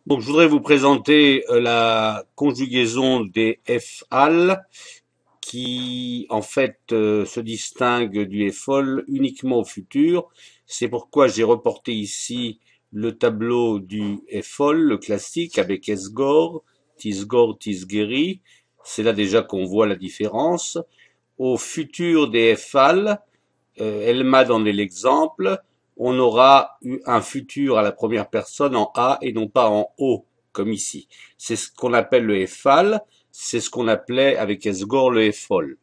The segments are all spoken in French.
Donc, je voudrais vous présenter la conjugaison des FAL qui, en fait, se distingue du FOL uniquement au futur. C'est pourquoi j'ai reporté ici le tableau du FOL, le classique, avec Esgor, Tisgor, Tisgeri. C'est là déjà qu'on voit la différence. Au futur des FAL, Elmad en est l'exemple, on aura eu un futur à la première personne en A et non pas en O, comme ici. C'est ce qu'on appelle le EFAL, c'est ce qu'on appelait avec Esgor le EFOL.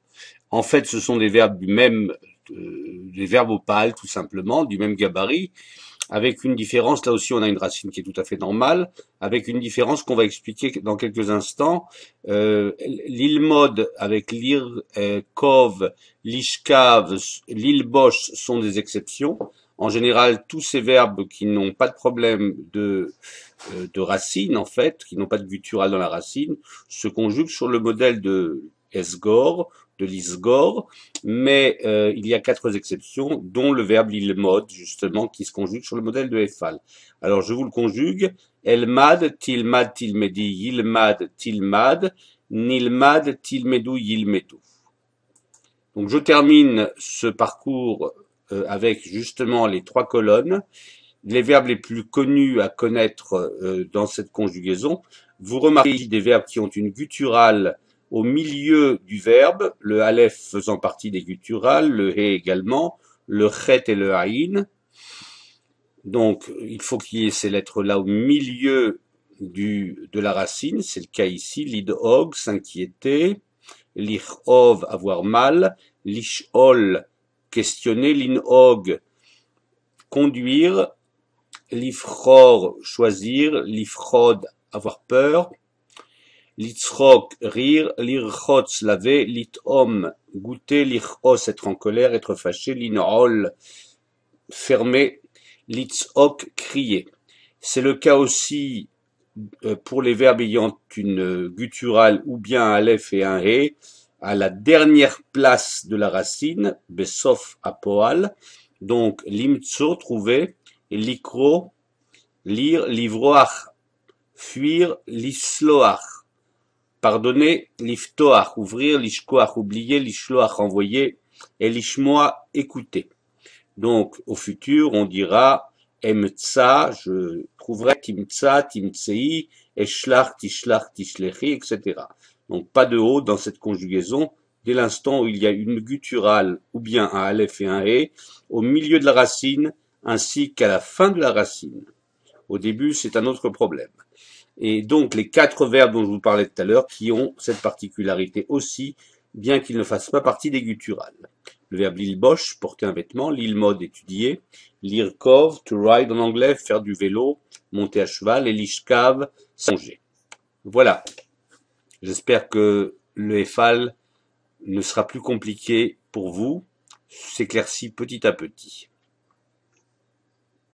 En fait, ce sont des verbes du même, des verbes au pâle, tout simplement, du même gabarit, avec une différence, là aussi on a une racine qui est tout à fait normale, avec une différence qu'on va expliquer dans quelques instants. L'ilmod avec l'ir, kov, l'ishkav, l'ilbosh sont des exceptions. En général, tous ces verbes qui n'ont pas de problème de racine, en fait, qui n'ont pas de guttural dans la racine, se conjuguent sur le modèle de esgor, de l'isgor, mais il y a quatre exceptions, dont le verbe ilmod, justement, qui se conjugue sur le modèle de Eiffal. Alors, je vous le conjugue. Elmad, tilmad, tilmedi, yilmad, tilmad, nilmad, tilmedu, yilmedu. Donc, je termine ce parcours avec justement les trois colonnes, les verbes les plus connus à connaître dans cette conjugaison. Vous remarquez des verbes qui ont une gutturale au milieu du verbe, le aleph faisant partie des gutturales, le he également, le chet et le haïn. Donc, il faut qu'il y ait ces lettres-là au milieu de la racine. C'est le cas ici. Lidhog, s'inquiéter. Lichov, avoir mal. Lishol, questionner. Linhog, conduire. Lifror, choisir. Lifrod, avoir peur. Litzrok, rire. Lirchotz, laver. Lithom, goûter. Lichos, être en colère, être fâché. Linhol, fermer. Litzhok, crier. C'est le cas aussi pour les verbes ayant une gutturale ou bien un aleph et un he à la dernière place de la racine, besof apoal, donc limtso, trouver, et likro, lire, livroach, fuir, lisloach, pardonner, liftoach, ouvrir, lishkoach, oublier, lishloach, envoyer, et lishmoa, écouter. Donc, au futur, on dira emtsa, je trouverai timtsa, timtsei, eshlach, tishlach, tishlechi, etc. Donc, pas de O dans cette conjugaison. Dès l'instant où il y a une gutturale ou bien un aleph et un he au milieu de la racine ainsi qu'à la fin de la racine. Au début, c'est un autre problème. Et donc, les quatre verbes dont je vous parlais tout à l'heure qui ont cette particularité aussi, bien qu'ils ne fassent pas partie des gutturales. Le verbe lilbosh, porter un vêtement, lilmod, étudier, lirkov, to ride en anglais, faire du vélo, monter à cheval, et lishkav, songer. Voilà. J'espère que le EFAL ne sera plus compliqué pour vous, s'éclaircit petit à petit.